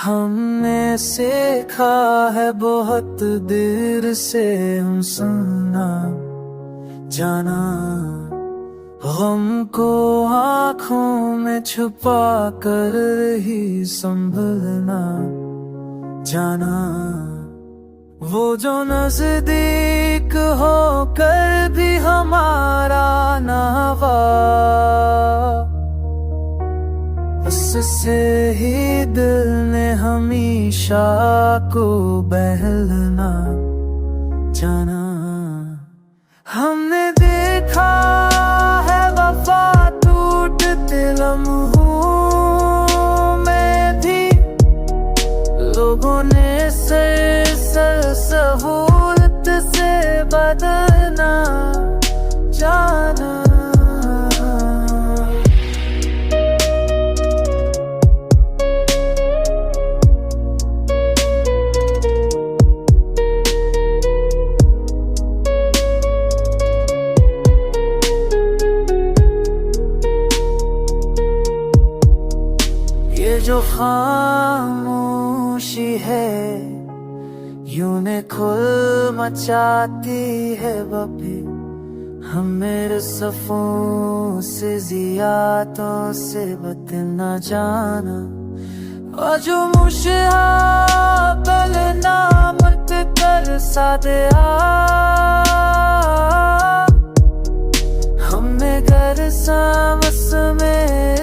हमने सीखा है बहुत देर से हम सुनना जाना, गम को आँखों में छुपा कर ही संभलना जाना। वो जो नजदीक होकर भी हमारा ना हुआ, उससे ही दिल ने हमेशा को बहलना जाना। हमने देखा है वफा टूटते लम्हों में भी, लोगों ने सहूलत से बदलना जाना। ये जो खामोशी है यूं ने खुल मचाती है वफे, हम मेरे सफों से जियादों से बत न जाना। और जो मुश्किल नामत कर सादे हमने घर सामस में